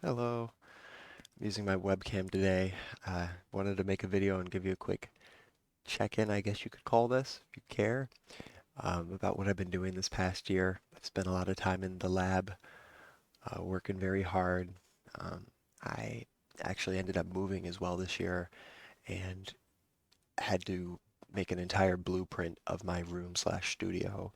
Hello, I'm using my webcam today. Wanted to make a video and give you a quick check-in, I guess you could call this, if you care, about what I've been doing this past year. I've spent a lot of time in the lab, working very hard. Um, I actually ended up moving as well this year and had to make an entire blueprint of my room slash studio,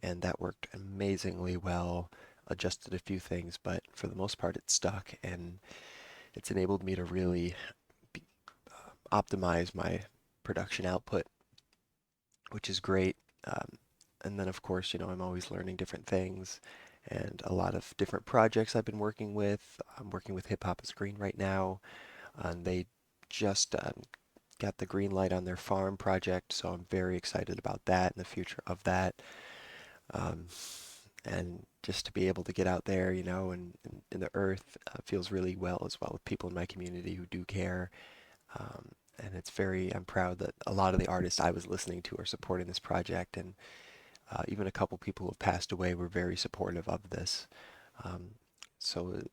and that worked amazingly well. Adjusted a few things, but for the most part, it stuck, and it's enabled me to really optimize my production output, which is great. And then, of course, I'm always learning different things and a lot of different projects I've been working with. I'm working with Hip Hop Screen right now, and they just got the green light on their farm project, so I'm very excited about that and the future of that. Um, and just to be able to get out there, and in the earth feels really well as well with people in my community who do care. Um, and I'm proud that a lot of the artists I was listening to are supporting this project, and even a couple people who have passed away were very supportive of this. Um, so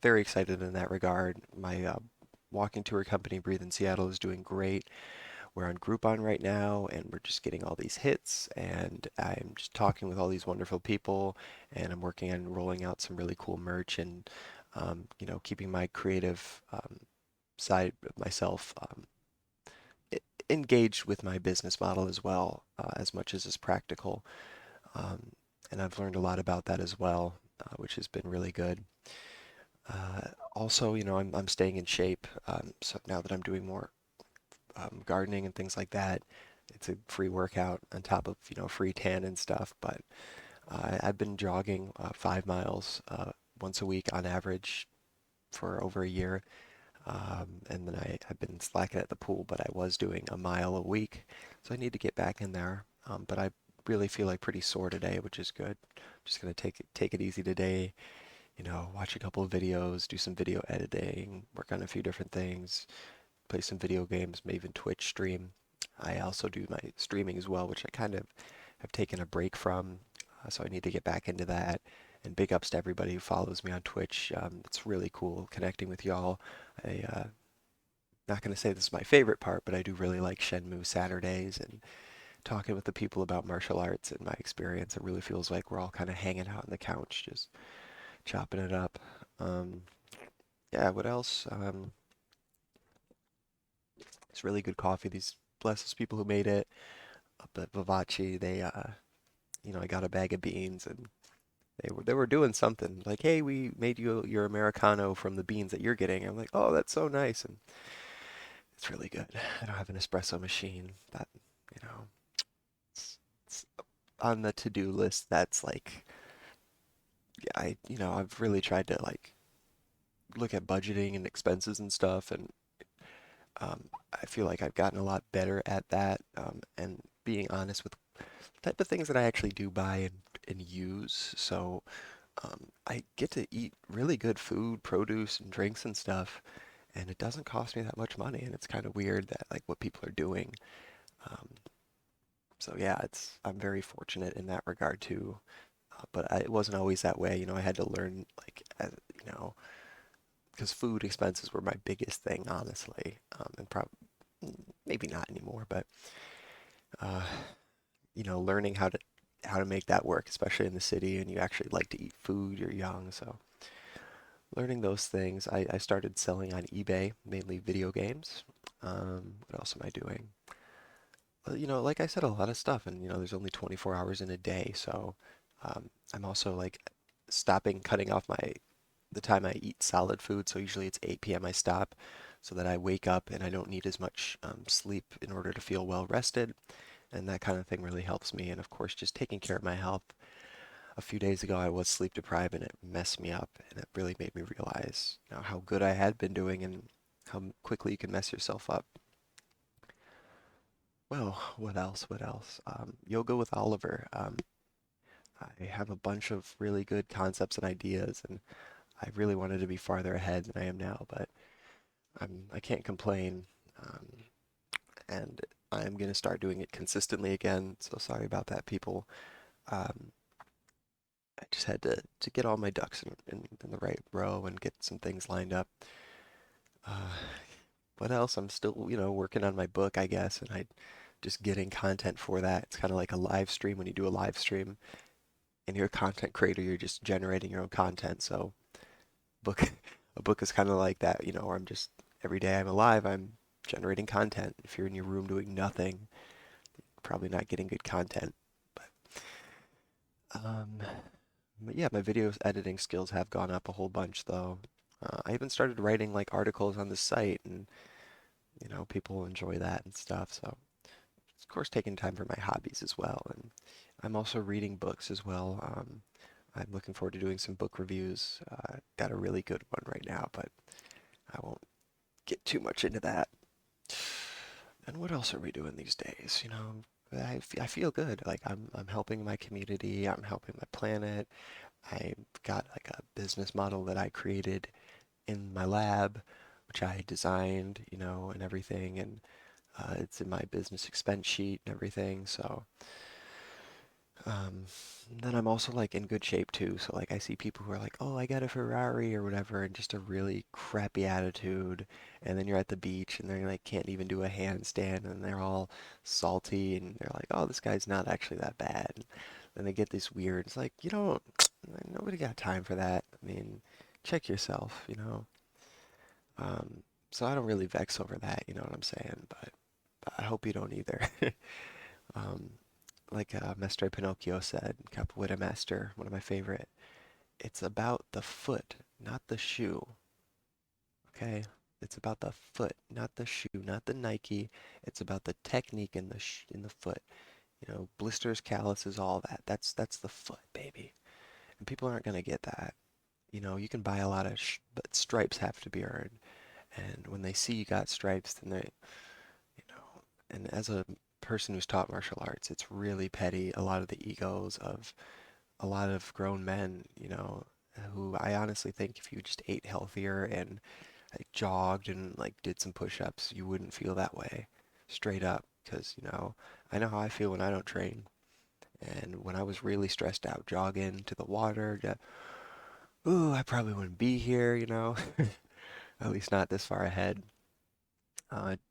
very excited in that regard. My walking tour company, Breathe in Seattle, is doing great. We're on Groupon right now, and we're just getting all these hits, and I'm just talking with all these wonderful people, and I'm working on rolling out some really cool merch and, keeping my creative side of myself engaged with my business model as well, as much as is practical. Um, and I've learned a lot about that as well, which has been really good. Also, I'm staying in shape. So now that I'm doing more gardening and things like that, it's a free workout on top of, free tan and stuff. But I've been jogging 5 miles once a week on average for over a year. And then I've been slacking at the pool, but I was doing a mile a week, so I need to get back in there. But I really feel like pretty sore today, which is good. Just gonna take it easy today. Watch a couple of videos, do some video editing, work on a few different things, play some video games, maybe even Twitch stream. I also do my streaming as well, which I kind of have taken a break from, so I need to get back into that. And big ups to everybody who follows me on Twitch. It's really cool connecting with y'all. I not going to say this is my favorite part, but I do really like Shenmue Saturdays and talking with the people about martial arts and my experience. It really feels like we're all kind of hanging out on the couch, just chopping it up. Um, yeah, what else? It's really good coffee. These bless those people who made it up at Vivace. I got a bag of beans and they were doing something like, hey, we made you your Americano from the beans that you're getting. I'm like, oh, that's so nice, and it's really good. I don't have an espresso machine, but you know, it's on the to-do list. That's like, yeah, I've really tried to like look at budgeting and expenses and stuff, and I feel like I've gotten a lot better at that, and being honest with the type of things that I actually do buy and use. So I get to eat really good food, produce, and drinks and stuff, and it doesn't cost me that much money, and it's kind of weird that like what people are doing. Um, so yeah, I'm very fortunate in that regard too. It wasn't always that way. I had to learn like you know because food expenses were my biggest thing, honestly, and probably maybe not anymore, but uh, learning how to make that work, especially in the city, and you actually like to eat food. You're young, so learning those things. I started selling on eBay, mainly video games. What else am I doing? Like I said, a lot of stuff, and there's only 24 hours in a day, so I'm also like stopping, cutting off the time I eat solid food. So usually it's 8 p.m. I stop, so that I wake up and I don't need as much sleep in order to feel well rested, and that kind of thing really helps me. And of course, just taking care of my health. A few days ago, I was sleep deprived, and it messed me up, and it really made me realize, how good I had been doing and how quickly you can mess yourself up. Well, what else? What else? Yoga with Oliver. I have a bunch of really good concepts and ideas, and I really wanted to be farther ahead than I am now, but I can't complain. Um, and I'm gonna start doing it consistently again. So sorry about that, people. Um, I just had to get all my ducks in the right row and get some things lined up. Uh, what else? I'm still, working on my book, I guess, and I just getting content for that. It's kind of like a live stream when you do a live stream and you're a content creator, you're just generating your own content. So book a book is kind of like that, where I'm just every day I'm alive, I'm generating content. If you're in your room doing nothing, probably not getting good content. But um, but yeah, my video editing skills have gone up a whole bunch though. I even started writing like articles on the site, and people enjoy that and stuff. So of course taking time for my hobbies as well, and I'm also reading books as well. I'm looking forward to doing some book reviews. Got a really good one right now, but I won't get too much into that. And what else are we doing these days? I feel good. Like I'm helping my community. I'm helping my planet. I've got like a business model that I created in my lab, which I designed, and everything. And it's in my business expense sheet and everything. So Um, then I'm also like in good shape too. So like I see people who are like, "Oh, I got a Ferrari or whatever," and just a really crappy attitude. And then you're at the beach and they're like can't even do a handstand and they're all salty and they're like, "Oh, this guy's not actually that bad." And they get this weird. It's like, nobody got time for that. I mean, check yourself, Um, so I don't really vex over that, you know what I'm saying? But I hope you don't either. Um, like Mestre Pinocchio said, Capoeira Master, one of my favorite. It's about the foot, not the shoe. Okay? It's about the foot, not the shoe, not the Nike. It's about the technique in the foot. Blisters, calluses, all that. That's the foot, baby. And people aren't gonna get that. You can buy a lot of, but stripes have to be earned. And when they see you got stripes, then you know. And as a person who's taught martial arts, it's really petty. A lot of the egos of a lot of grown men, who I honestly think if you just ate healthier and like jogged and like did some push-ups, you wouldn't feel that way. Straight up, because, I know how I feel when I don't train. And when I was really stressed out, jogging to the water, ooh, I probably wouldn't be here, at least not this far ahead.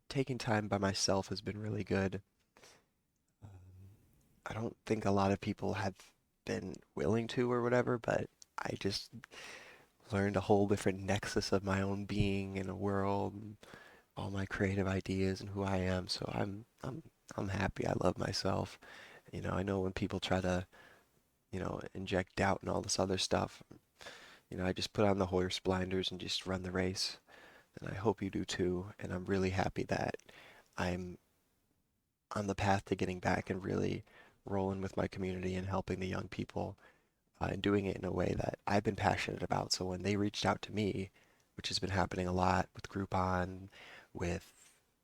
Taking time by myself has been really good. Um, I don't think a lot of people have been willing to or whatever, but I just learned a whole different nexus of my own being in a world, and all my creative ideas and who I am. So I'm happy. I love myself. I know when people try to, inject doubt and all this other stuff, I just put on the horse blinders and just run the race. And I hope you do too. And I'm really happy that I'm on the path to getting back and really rolling with my community and helping the young people and doing it in a way that I've been passionate about. So when they reached out to me, which has been happening a lot with Groupon, with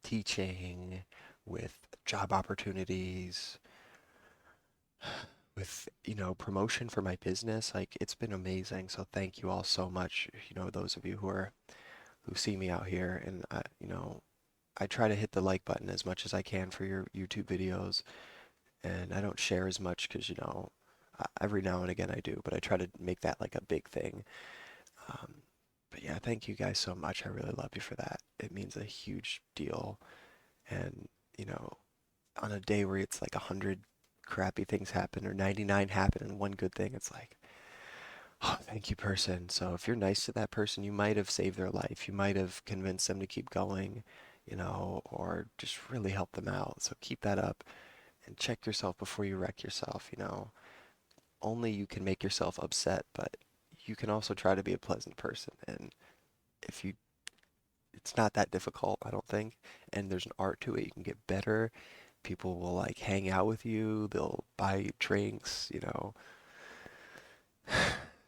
teaching, with job opportunities, with, promotion for my business, like it's been amazing. So thank you all so much, those of you who see me out here and I try to hit the like button as much as I can for your YouTube videos and I don't share as much because, every now and again I do, but I try to make that like a big thing. Um, but yeah, thank you guys so much. I really love you for that. It means a huge deal. And, you know, on a day where it's like 100 crappy things happen or 99 happen and one good thing, it's like, oh, thank you, person. So if you're nice to that person, you might have saved their life. You might have convinced them to keep going, or just really help them out. So keep that up and check yourself before you wreck yourself. Only you can make yourself upset, but you can also try to be a pleasant person. And if you, it's not that difficult, I don't think. And there's an art to it. You can get better. People will like hang out with you. They'll buy you drinks.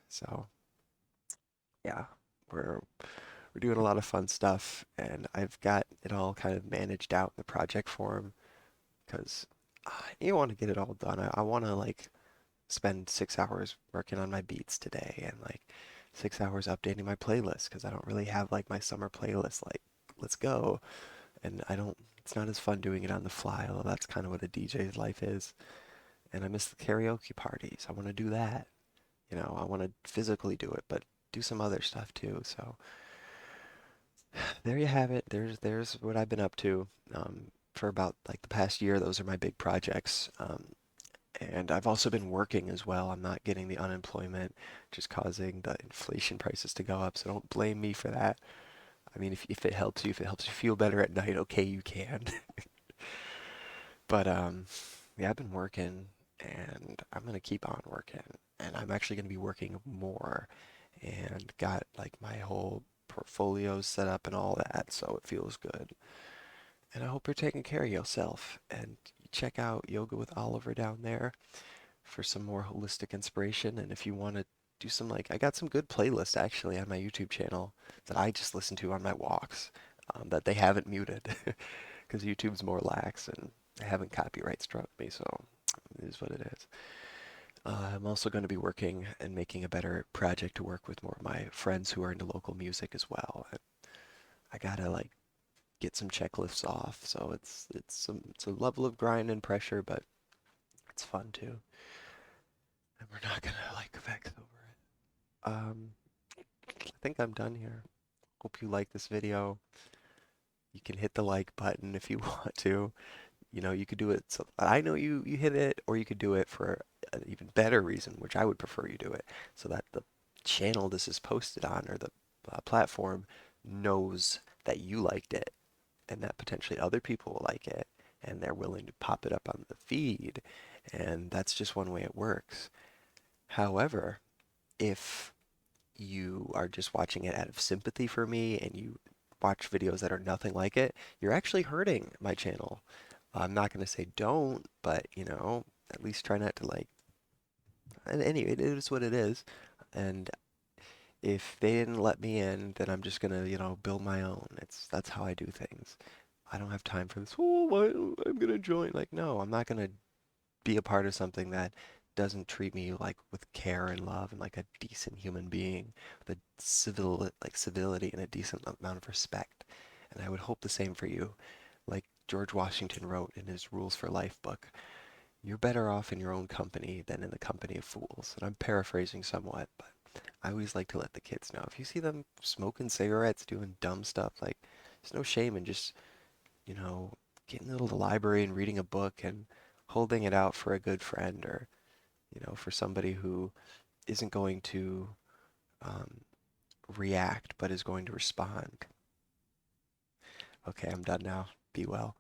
So yeah, we're we're doing a lot of fun stuff, and I've got it all kind of managed out in the project form because you want to get it all done. I want to like spend 6 hours working on my beats today and like 6 hours updating my playlist because I don't really have like my summer playlist. Like, let's go. And I don't, it's not as fun doing it on the fly, although that's kind of what a DJ's life is. And I miss the karaoke parties. I want to do that. I want to physically do it, but do some other stuff too. So there you have it. There's what I've been up to for about like the past year. Those are my big projects. And I've also been working as well. I'm not getting the unemployment, just causing the inflation prices to go up. So don't blame me for that. I mean, if it helps you, if it helps you feel better at night, okay, you can. But yeah, I've been working, and I'm gonna keep on working, and I'm actually gonna be working more, and got like my whole portfolio set up and all that, so it feels good. And I hope you're taking care of yourself, and check out Yoga with Oliver down there for some more holistic inspiration. And if you want to do some like, I got some good playlists actually on my YouTube channel that I just listen to on my walks that they haven't muted because YouTube's more lax and they haven't copyright struck me, so it is what it is. I'm also going to be working and making a better project to work with more of my friends who are into local music as well. I gotta like get some checklists off, so it's a level of grind and pressure, but it's fun too. And we're not gonna like vex over it. I think I'm done here. Hope you like this video. You can hit the like button if you want to. You could do it. So I know you hit it, or you could do it for an even better reason, which I would prefer you do it, so that the channel this is posted on or the platform knows that you liked it and that potentially other people will like it and they're willing to pop it up on the feed. And that's just one way it works. However, if you are just watching it out of sympathy for me and you watch videos that are nothing like it, you're actually hurting my channel. I'm not going to say don't, but at least try not to like. And anyway, it is what it is. And if they didn't let me in, then I'm just gonna, build my own. That's how I do things. I don't have time for this. Oh, I'm gonna join. Like, no, I'm not gonna be a part of something that doesn't treat me like with care and love and like a decent human being, with a civility and a decent amount of respect. And I would hope the same for you. Like George Washington wrote in his Rules for Life book, you're better off in your own company than in the company of fools. And I'm paraphrasing somewhat, but I always like to let the kids know. If you see them smoking cigarettes, doing dumb stuff, like there's no shame in just, you know, getting into the library and reading a book and holding it out for a good friend or, for somebody who isn't going to um, react but is going to respond. Okay, I'm done now. Be well.